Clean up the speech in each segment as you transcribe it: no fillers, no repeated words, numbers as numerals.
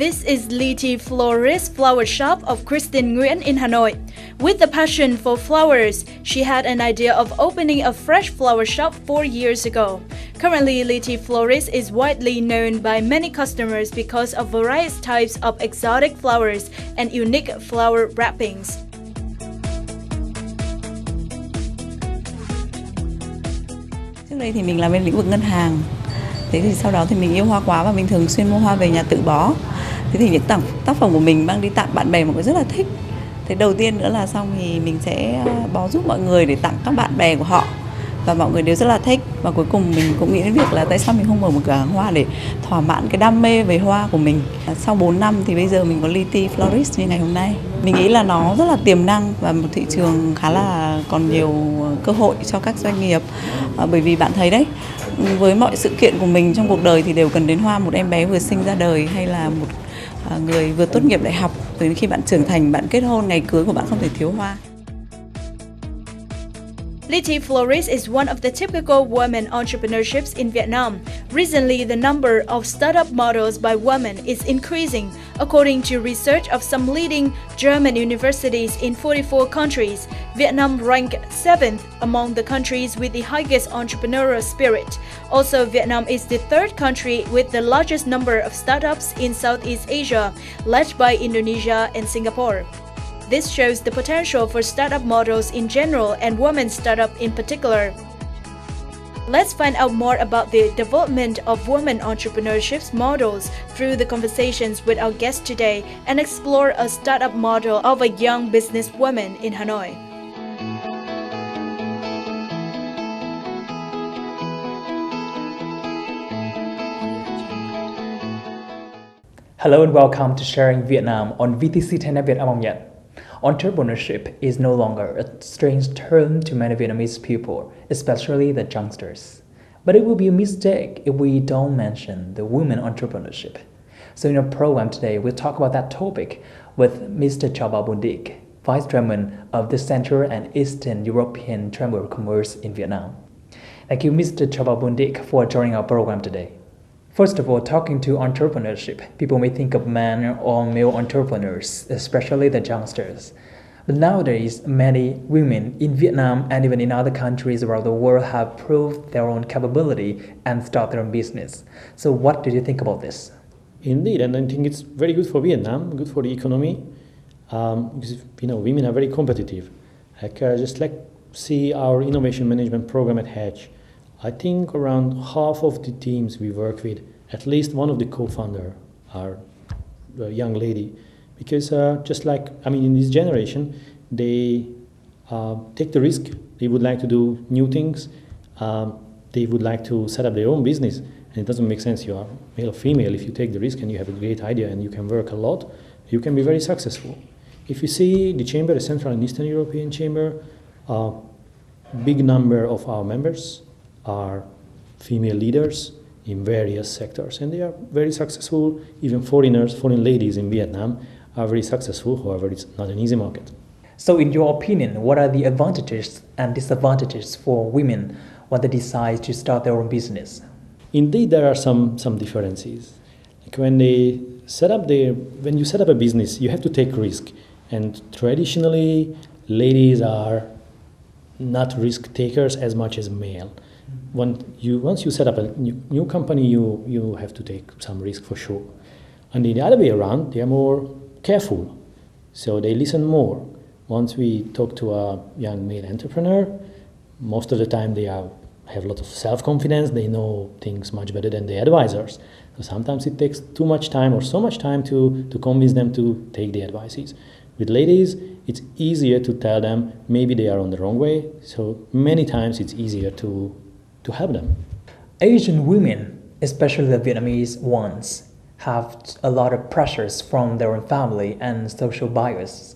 This is Liti Florist Flower Shop of Kristen Nguyen in Hanoi. With a passion for flowers, she had an idea of opening a fresh flower shop 4 years ago. Currently, Liti Florist is widely known by many customers because of various types of exotic flowers and unique flower wrappings. Trước đây thì mình làm bên lĩnh vực ngân hàng. Thế thì sau đó thì mình yêu hoa quá và mình thường xuyên mua hoa về nhà tự bó. Thế thì những tác phẩm của mình mang đi tặng bạn bè mọi người rất là thích. Thế đầu tiên nữa là xong thì mình sẽ bó giúp mọi người để tặng các bạn bè của họ. Và mọi người đều rất là thích. Và cuối cùng mình cũng nghĩ đến việc là tại sao mình không mở một cửa hàng hoa để thỏa mãn cái đam mê về hoa của mình. Sau 4 năm thì bây giờ mình có Liti Florist như ngày hôm nay. Mình nghĩ là nó rất là tiềm năng và một thị trường khá là còn nhiều cơ hội cho các doanh nghiệp. Bởi vì bạn thấy đấy, với mọi sự kiện của mình trong cuộc đời thì đều cần đến hoa. Một em bé vừa sinh ra đời hay là một người vừa tốt nghiệp đại học, đến khi bạn trưởng thành, bạn kết hôn, ngày cưới của bạn không thể thiếu hoa. Liti Florist is one of the typical women entrepreneurships in Vietnam. Recently, the number of startup models by women is increasing, according to research of some leading German universities in 44 countries. Vietnam ranked 7th among the countries with the highest entrepreneurial spirit. Also, Vietnam is the third country with the largest number of startups in Southeast Asia, led by Indonesia and Singapore. This shows the potential for startup models in general and women startup in particular. Let's find out more about the development of women entrepreneurship models through the conversations with our guest today and explore a startup model of a young businesswoman in Hanoi. Hello and welcome to Sharing Vietnam on VTC10 NETVIET. Entrepreneurship is no longer a strange term to many Vietnamese people, especially the youngsters. But it will be a mistake if we don't mention the women entrepreneurship. So in our program today, we'll talk about that topic with Mr. BUNDIK, Vice Chairman of the Central and Eastern European Chamber of Commerce in Vietnam. Thank you, Mr. BUNDIK, for joining our program today. First of all, talking to entrepreneurship, people may think of men or male entrepreneurs, especially the youngsters. But nowadays, many women in Vietnam and even in other countries around the world have proved their own capability and start their own business. So what did you think about this? Indeed, and I think it's very good for Vietnam, good for the economy, because women are very competitive. Just see our innovation management program at Hatch. I think around half of the teams we work with, at least one of the co-founders are a young lady. Because in this generation, they take the risk. They would like to do new things. They would like to set up their own business. And it doesn't make sense you are male or female. If you take the risk and you have a great idea and you can work a lot, you can be very successful. If you see the chamber, the Central and Eastern European Chamber, a big number of our members are female leaders in various sectors, and they are very successful. Even foreign ladies in Vietnam are very successful. However, it's not an easy market. So in your opinion, what are the advantages and disadvantages for women when they decide to start their own business? Indeed, there are some differences. When you set up a business, you have to take risk, and traditionally, ladies are not risk takers as much as male. Once you set up a new company, you have to take some risk for sure. And the other way around, they are more careful, so they listen more. Once we talk to a young male entrepreneur, most of the time they have a lot of self-confidence. They know things much better than the advisors. So sometimes it takes too much time or so much time to convince them to take the advices. With ladies, it's easier to tell them maybe they are on the wrong way. So many times it's easier to help them. Asian women, especially the Vietnamese ones, have a lot of pressures from their own family and social bias.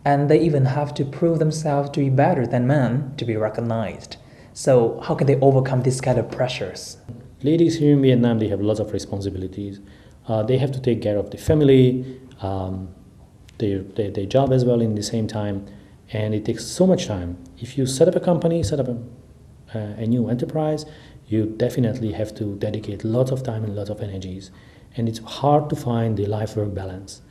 And they even have to prove themselves to be better than men to be recognized. So how can they overcome these kind of pressures? Ladies here in Vietnam, they have lots of responsibilities. They have to take care of the family, their job as well in the same time. And it takes so much time. If you set up a company, set up a new enterprise, you definitely have to dedicate lots of time and lots of energies. and it's hard to find the life-work balance.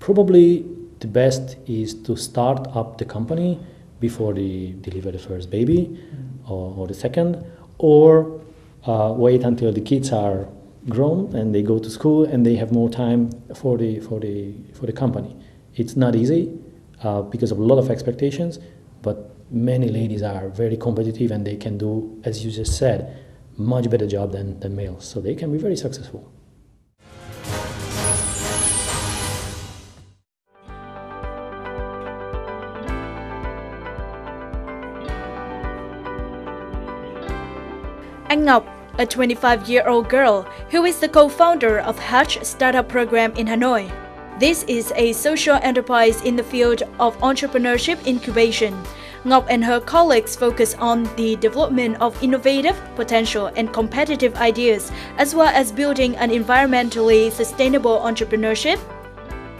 Probably the best is to start up the company before they deliver the first baby or the second, or wait until the kids are grown and they go to school and they have more time for the company. It's not easy because of a lot of expectations, but many ladies are very competitive and they can do, as you just said, much better job than males, so they can be very successful. Anh Ngọc, a 25-year-old girl who is the co-founder of Hatch startup program in Hanoi. This is a social enterprise in the field of entrepreneurship incubation. Ngọc and her colleagues focus on the development of innovative, potential, and competitive ideas, as well as building an environmentally sustainable entrepreneurship.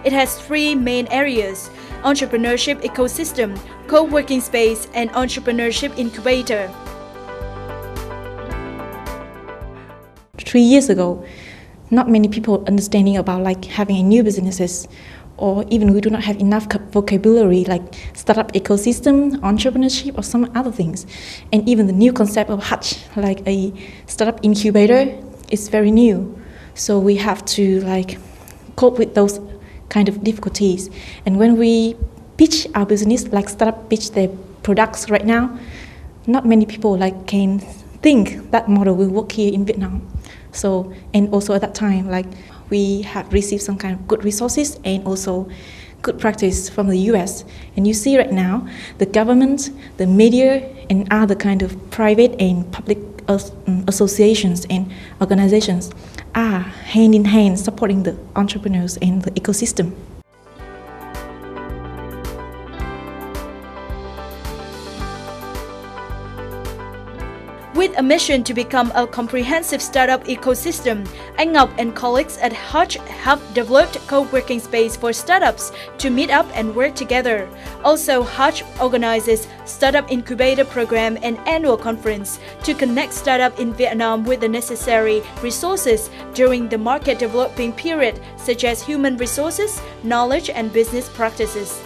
It has three main areas: entrepreneurship ecosystem, co-working space, and entrepreneurship incubator. 3 years ago, not many people understanding about like having a new businesses, or even we do not have enough vocabulary like startup ecosystem, entrepreneurship, or some other things. And even the new concept of Hatch, like a startup incubator, is very new. So we have to like cope with those kind of difficulties. And when we pitch our business, like startup pitch their products right now, not many people like can think that model will work here in Vietnam. So, and also at that time, like we have received some kind of good resources and also good practice from the US. And you see right now, the government, the media, and other kind of private and public associations and organizations are hand in hand supporting the entrepreneurs and the ecosystem. With a mission to become a comprehensive startup ecosystem, Anh Ngọc and colleagues at Hatch have developed co-working space for startups to meet up and work together. Also, Hatch organizes Startup Incubator Program and annual conference to connect startup in Vietnam with the necessary resources during the market developing period, such as human resources, knowledge, and business practices.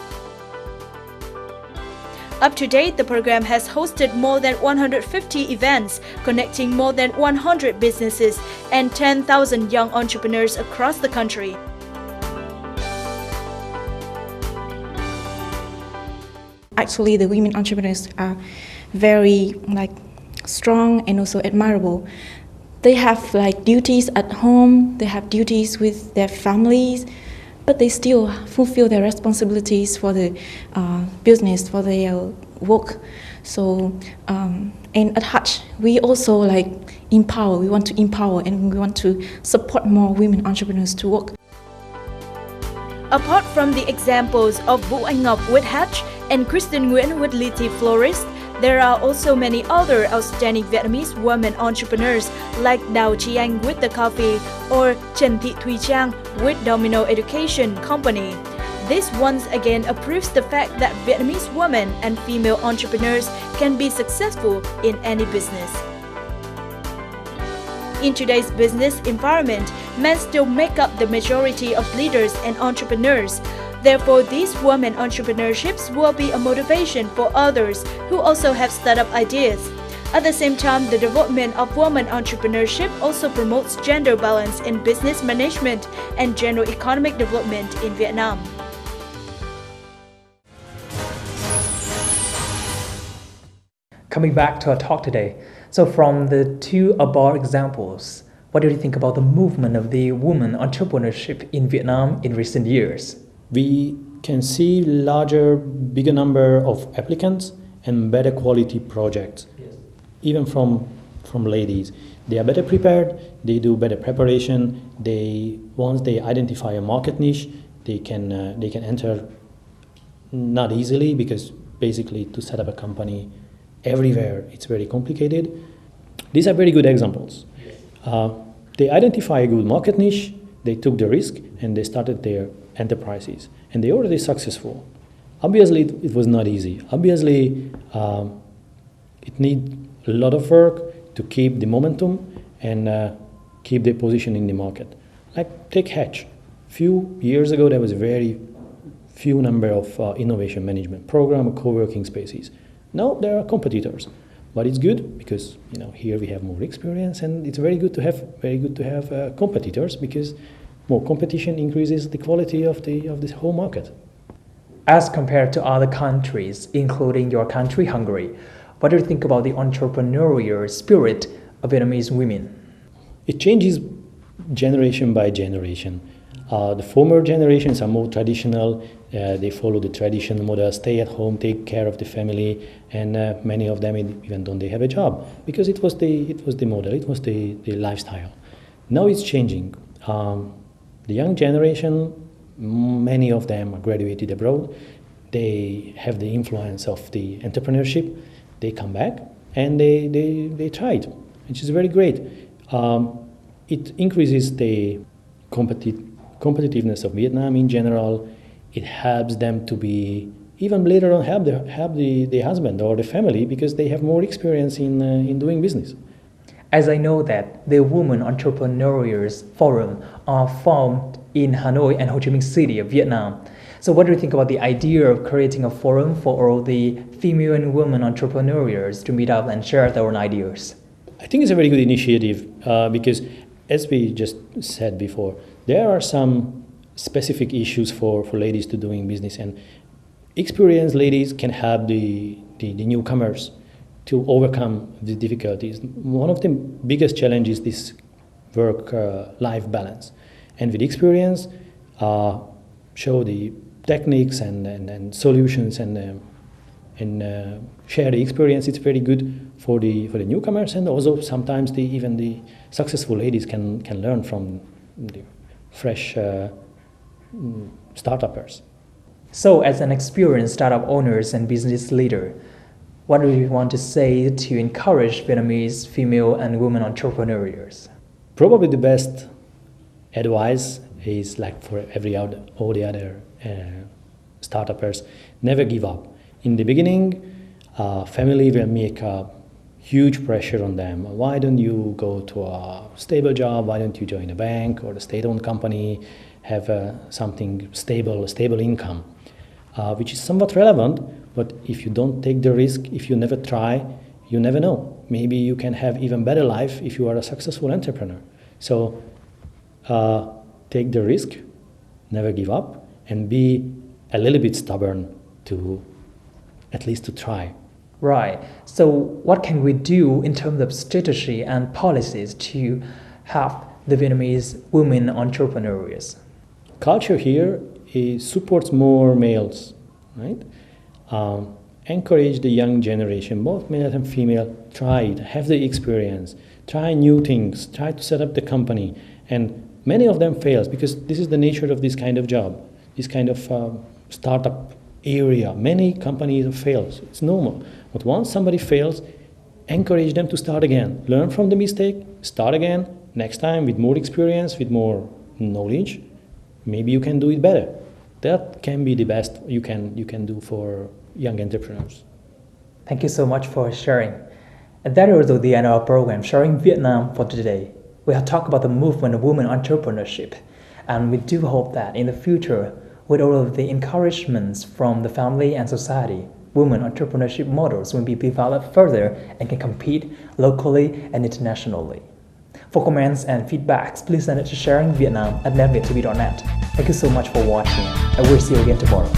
Up to date, the program has hosted more than 150 events, connecting more than 100 businesses and 10,000 young entrepreneurs across the country. Actually, the women entrepreneurs are very like strong and also admirable. They have like duties at home, they have duties with their families, but they still fulfill their responsibilities for the business, for their work. So, and at Hatch, we also like empower. We want to empower and we want to support more women entrepreneurs to work. Apart from the examples of Vũ Anh Ngọc with Hatch and Kristen Nguyen with Litty Florist, there are also many other outstanding Vietnamese women entrepreneurs like Đào Chi Anh with The Coffee or Trần Thị Thùy Trang with Domino Education Company. This once again proves the fact that Vietnamese women and female entrepreneurs can be successful in any business. In today's business environment, men still make up the majority of leaders and entrepreneurs. Therefore, these women entrepreneurships will be a motivation for others who also have startup ideas. At the same time, the development of women entrepreneurship also promotes gender balance in business management and general economic development in Vietnam. Coming back to our talk today, so from the two above examples, what do you think about the movement of the women entrepreneurship in Vietnam in recent years? We can see bigger number of applicants and better quality projects, yes. Even from ladies. They are better prepared, they do better preparation, once they identify a market niche, they can enter not easily, because basically to set up a company everywhere it's very complicated. These are very good examples. They identify a good market niche, they took the risk, and they started their enterprises, and they're already successful. Obviously, it was not easy. Obviously, it needs a lot of work to keep the momentum, and keep their position in the market. Like take Hatch. Few years ago, there was a very few number of innovation management program or co-working spaces. Now there are competitors, but it's good because here we have more experience, and it's very good to have competitors, because more competition increases the quality of this whole market. As compared to other countries, including your country, Hungary, what do you think about the entrepreneurial spirit of Vietnamese women? It changes generation by generation. The former generations are more traditional. They follow the traditional model, stay at home, take care of the family, and many of them even don't they have a job, because it was the model, it was the lifestyle. Now it's changing. The young generation, many of them are graduated abroad. They have the influence of the entrepreneurship. They come back and they try it, which is very great. It increases the competitiveness of Vietnam in general. It helps them to be, even later on, help the husband or the family, because they have more experience in doing business. As I know that the Women Entrepreneurs Forum are formed in Hanoi and Ho Chi Minh City of Vietnam. So what do you think about the idea of creating a forum for all the female and women entrepreneurs to meet up and share their own ideas? I think it's a very good initiative because, as we just said before, there are some specific issues for ladies to doing business, and experienced ladies can help the newcomers to overcome the difficulties. One of the biggest challenges is this work-life balance, and with experience, show the techniques and solutions and share the experience. It's very good for the newcomers, and also sometimes even the successful ladies can learn from the fresh startuppers. So, as an experienced startup owners and business leader, what do you want to say to encourage Vietnamese female and women entrepreneurs? Probably the best advice is, like for all the other startuppers, never give up. In the beginning, family will make a huge pressure on them. Why don't you go to a stable job? Why don't you join a bank or a state-owned company, have something stable income, which is somewhat relevant. But if you don't take the risk, if you never try, you never know. Maybe you can have even better life if you are a successful entrepreneur. So take the risk, never give up, and be a little bit stubborn at least to try. Right. So what can we do in terms of strategy and policies to help the Vietnamese women entrepreneurs? Culture here supports more males, right? Encourage the young generation, both male and female, try it, have the experience, try new things, try to set up the company. And many of them fails, because this is the nature of this kind of job, this kind of startup area. Many companies fail, it's normal. But once somebody fails, encourage them to start again. Learn from the mistake, start again, next time with more experience, with more knowledge. Maybe you can do it better. That can be the best you can do for young entrepreneurs. Thank you so much for sharing. And that is the end of our program, Sharing Vietnam, for today. We have talked about the movement of women entrepreneurship, and we do hope that in the future, with all of the encouragements from the family and society, women entrepreneurship models will be developed further and can compete locally and internationally. For comments and feedbacks, please send it to sharingvietnam@netviet.net. Thank you so much for watching, and we'll see you again tomorrow.